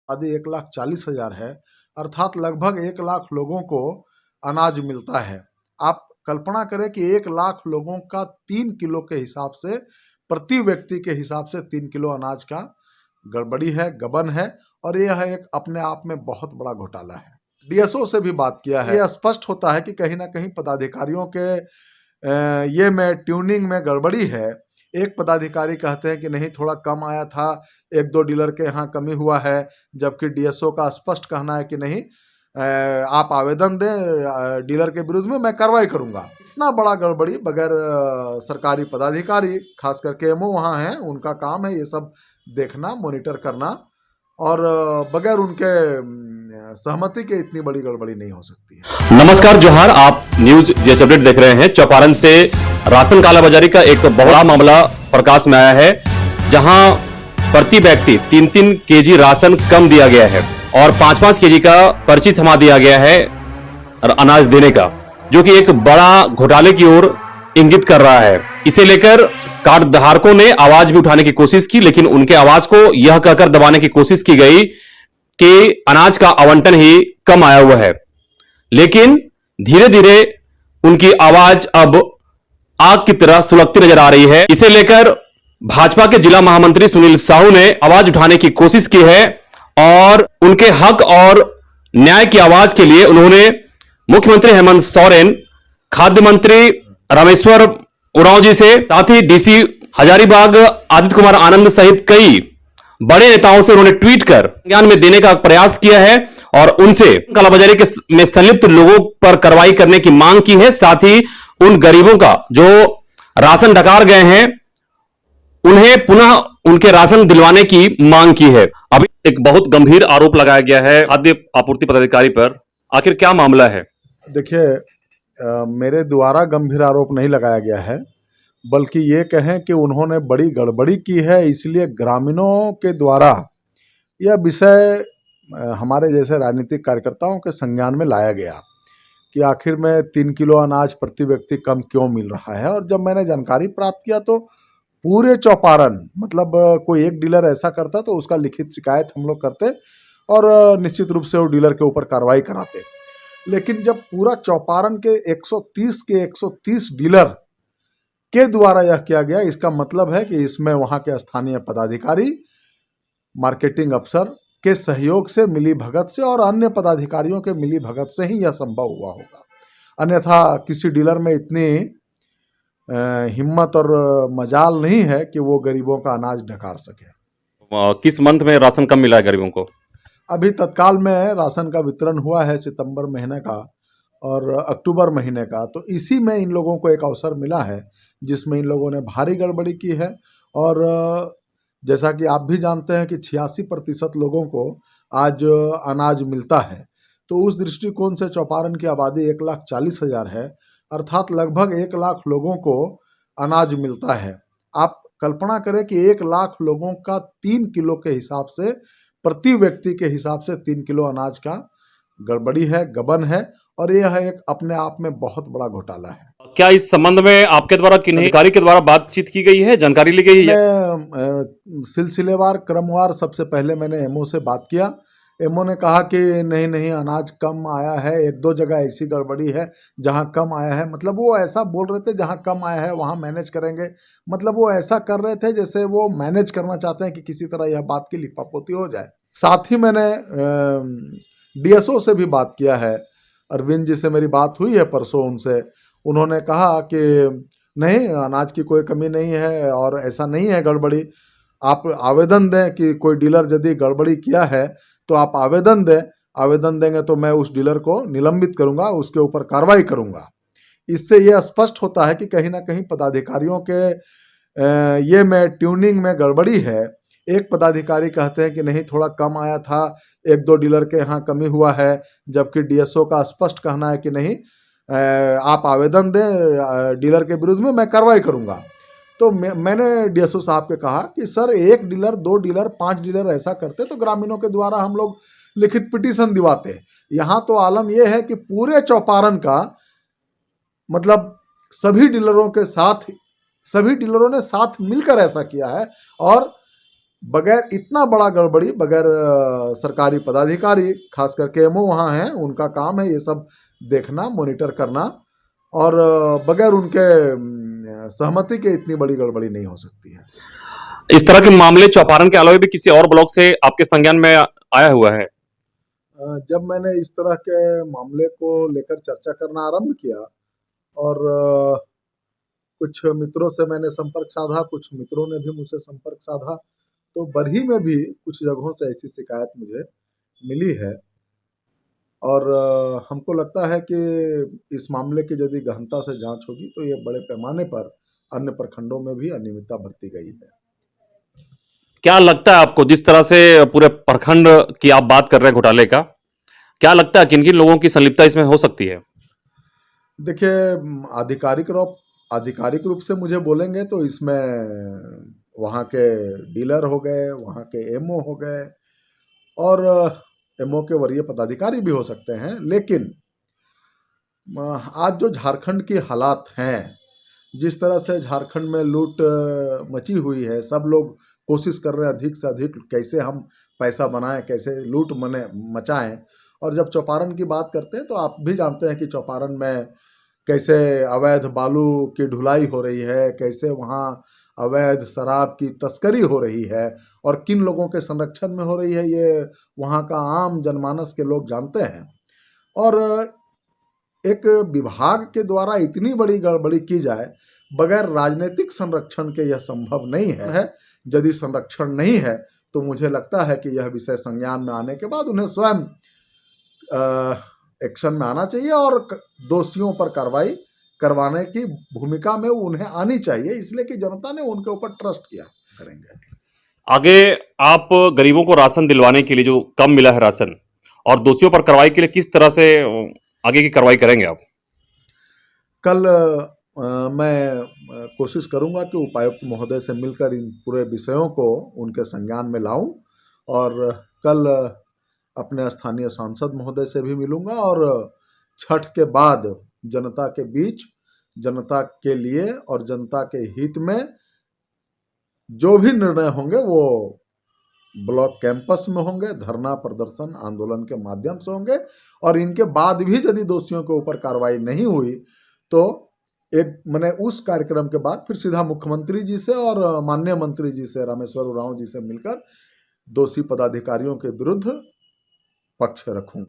आबादी 1,40,000 है, अर्थात लगभग 1 लाख लोगों को अनाज मिलता है। आप कल्पना करें कि 1 लाख लोगों का 3 किलो के हिसाब से, प्रति व्यक्ति के हिसाब से 3 किलो अनाज का गड़बड़ी है, गबन है, और यह एक अपने आप में बहुत बड़ा घोटाला है। डीएसओ से भी बात किया है। यह स्पष्ट होता है कि कहीं ना कहीं पदाधिकारियों के ये में ट्यूनिंग में गड़बड़ी है। एक पदाधिकारी कहते हैं कि नहीं, थोड़ा कम आया था, 1-2 डीलर के यहाँ कमी हुआ है, जबकि डीएसओ का स्पष्ट कहना है कि नहीं, आप आवेदन दें डीलर के विरुद्ध में, मैं कार्रवाई करूंगा। इतना बड़ा गड़बड़ी बगैर सरकारी पदाधिकारी, खास करके एमओ वहाँ हैं, उनका काम है ये सब देखना, मॉनिटर करना, और बगैर उनके सहमति के इतनी बड़ी गड़बड़ी नहीं हो सकती है। नमस्कार, जोहार। आप न्यूज जेएच अपडेट देख रहे हैं। चौपारण से राशन कालाबाजारी का एक बहुत बड़ा मामला प्रकाश में आया है, जहां प्रति व्यक्ति 3-3 केजी राशन कम दिया गया है और 5-5 केजी का पर्ची थमा दिया गया है अनाज देने का, जो कि एक बड़ा घोटाले की ओर इंगित कर रहा है। इसे लेकर कार्ड धारकों ने आवाज भी उठाने की कोशिश की, लेकिन उनके आवाज को यह कहकर दबाने की कोशिश की गई कि अनाज का आवंटन ही कम आया हुआ है। लेकिन धीरे धीरे उनकी आवाज अब आग की तरह सुलगती नजर आ रही है। इसे लेकर भाजपा के जिला महामंत्री सुनील साहू ने आवाज उठाने की कोशिश की है और उनके हक और न्याय की आवाज के लिए उन्होंने मुख्यमंत्री हेमंत सोरेन, खाद्य मंत्री रामेश्वर उरांव जी से, साथ ही डीसी हजारीबाग आदित्य कुमार आनंद सहित कई बड़े नेताओं से उन्होंने ट्वीट कर ज्ञान में देने का प्रयास किया है और उनसे कालाबाजारी में संलिप्त लोगों पर कार्रवाई करने की मांग की है। साथ ही उन गरीबों का जो राशन डकार गए हैं, उन्हें पुनः उनके राशन दिलवाने की मांग की है। अभी एक बहुत गंभीर आरोप लगाया गया है खाद्य आपूर्ति पदाधिकारी पर। आखिर क्या मामला है? देखिए, मेरे द्वारा गंभीर आरोप नहीं लगाया गया है, बल्कि ये कहें कि उन्होंने बड़ी गड़बड़ी की है, इसलिए ग्रामीणों के द्वारा यह विषय हमारे जैसे राजनीतिक कार्यकर्ताओं के संज्ञान में लाया गया कि आखिर में 3 किलो अनाज प्रति व्यक्ति कम क्यों मिल रहा है। और जब मैंने जानकारी प्राप्त किया तो पूरे चौपारण, मतलब कोई एक डीलर ऐसा करता तो उसका लिखित शिकायत हम लोग करते और निश्चित रूप से वो डीलर के ऊपर कार्रवाई कराते। लेकिन जब पूरा चौपारण के 130 डीलर के द्वारा यह किया गया, इसका मतलब है कि इसमें वहां के स्थानीय पदाधिकारी, मार्केटिंग अफसर के सहयोग से, मिली भगत से और अन्य पदाधिकारियों के मिली भगत से ही यह संभव हुआ होगा। अन्यथा किसी डीलर में इतनी हिम्मत और मजाल नहीं है कि वो गरीबों का अनाज ढकार सके। किस मंथ में राशन कम मिला है गरीबों को? अभी तत्काल में राशन का वितरण हुआ है सितंबर महीने का और अक्टूबर महीने का, तो इसी में इन लोगों को एक अवसर मिला है जिसमें इन लोगों ने भारी गड़बड़ी की है। और जैसा कि आप भी जानते हैं कि 86% लोगों को आज अनाज मिलता है, तो उस दृष्टिकोण से चौपारण की आबादी 1,40,000 है, अर्थात लगभग 1 लाख लोगों को अनाज मिलता है। आप कल्पना करें कि 1 लाख लोगों का 3 किलो के हिसाब से, प्रति व्यक्ति के हिसाब से 3 किलो अनाज का गड़बड़ी है, गबन है, और यह एक अपने आप में बहुत बड़ा घोटाला है। क्या इस संबंध में आपके द्वारा किन्हीं अधिकारी के द्वारा बातचीत की गई है, जानकारी ली गई है? सिलसिलेवार, क्रमवार सबसे पहले मैंने एमओ से बात किया। एमओ ने कहा कि नहीं, अनाज कम आया है, 1-2 जगह ऐसी गड़बड़ी है जहां कम आया है। मतलब वो ऐसा बोल रहे थे, जहां कम आया है वहां मैनेज करेंगे। मतलब वो ऐसा कर रहे थे जैसे वो मैनेज करना चाहते हैं कि किसी तरह यह बात की लिपापोती हो जाए। साथ ही मैंने डीएसओ से भी बात किया है। अरविंद जी से मेरी बात हुई है परसों उनसे। उन्होंने कहा कि नहीं, अनाज की कोई कमी नहीं है और ऐसा नहीं है गड़बड़ी। आप आवेदन दें कि कोई डीलर यदि गड़बड़ी किया है तो आप आवेदन दें, आवेदन देंगे तो मैं उस डीलर को निलंबित करूंगा, उसके ऊपर कार्रवाई करूंगा। इससे यह स्पष्ट होता है कि कहीं ना कहीं पदाधिकारियों के ये में ट्यूनिंग में गड़बड़ी है। एक पदाधिकारी कहते हैं कि नहीं, थोड़ा कम आया था, 1-2 डीलर के यहाँ कमी हुआ है, जबकि डीएसओ का स्पष्ट कहना है कि नहीं, आप आवेदन दें डीलर के विरुद्ध में, मैं कार्रवाई करूंगा। तो मैंने डीएसओ साहब के कहा कि सर, 1 डीलर, 2 डीलर, 5 डीलर ऐसा करते तो ग्रामीणों के द्वारा हम लोग लिखित पिटीशन दिवाते। यहाँ तो आलम यह है कि पूरे चौपारण का, मतलब सभी डीलरों ने साथ मिलकर ऐसा किया है और बगैर इतना बड़ा गड़बड़ी, बगैर सरकारी पदाधिकारी, खास करके एमओ वहाँ हैं, उनका काम है ये सब देखना, मॉनिटर करना, और बगैर उनके सहमति के इतनी बड़ी गड़बड़ी नहीं हो सकती है। इस तरह के मामले चौपारण के अलावा भी किसी और ब्लॉक से आपके संज्ञान में आया हुआ है? जब मैंने इस तरह के मामले को लेकर चर्चा करना आरंभ किया और कुछ मित्रों से मैंने संपर्क साधा, कुछ मित्रों ने भी मुझसे संपर्क साधा, तो बरही में भी कुछ जगहों से ऐसी शिकायत मुझे मिली है। और हमको लगता है कि इस मामले की यदि गहनता से जांच होगी तो ये बड़े पैमाने पर अन्य प्रखंडों में भी अनियमितता बरती गई है। क्या लगता है आपको, जिस तरह से पूरे प्रखंड की आप बात कर रहे हैं घोटाले का, क्या लगता है किन किन लोगों की संलिप्तता इसमें हो सकती है? देखिए, आधिकारिक रूप से मुझे बोलेंगे तो इसमें वहाँ के डीलर हो गए, वहाँ के एमओ हो गए, और एमओ के वरीय पदाधिकारी भी हो सकते हैं। लेकिन आज जो झारखंड की हालात हैं, जिस तरह से झारखंड में लूट मची हुई है, सब लोग कोशिश कर रहे हैं अधिक से अधिक कैसे हम पैसा बनाएं, कैसे लूट मचाएं। और जब चौपारण की बात करते हैं तो आप भी जानते हैं कि चौपारण में कैसे अवैध बालू की ढुलाई हो रही है, कैसे वहाँ अवैध शराब की तस्करी हो रही है, और किन लोगों के संरक्षण में हो रही है, ये वहाँ का आम जनमानस के लोग जानते हैं। और एक विभाग के द्वारा इतनी बड़ी गड़बड़ी की जाए बगैर राजनीतिक संरक्षण के, यह संभव नहीं है। यदि संरक्षण नहीं है तो मुझे लगता है कि यह विषय संज्ञान में आने के बाद उन्हें स्वयं एक्शन में आना चाहिए और दोषियों पर कार्रवाई करवाने की भूमिका में उन्हें आनी चाहिए, इसलिए कि जनता ने उनके ऊपर ट्रस्ट किया करेंगे। आगे आप गरीबों को राशन दिलवाने के लिए, जो कम मिला है राशन, और दोषियों पर कार्रवाई के लिए किस तरह से आगे की कार्रवाई करेंगे आप? कल मैं कोशिश करूंगा कि उपायुक्त महोदय से मिलकर इन पूरे विषयों को उनके संज्ञान में लाऊं, और कल अपने स्थानीय सांसद महोदय से भी मिलूंगा, और छठ के बाद जनता के बीच, जनता के लिए और जनता के हित में जो भी निर्णय होंगे वो ब्लॉक कैंपस में होंगे, धरना प्रदर्शन आंदोलन के माध्यम से होंगे। और इनके बाद भी यदि दोषियों के ऊपर कार्रवाई नहीं हुई तो मैंने उस कार्यक्रम के बाद फिर सीधा मुख्यमंत्री जी से और माननीय मंत्री जी से, रामेश्वर उरांव जी से मिलकर दोषी पदाधिकारियों के विरुद्ध पक्ष रखूं।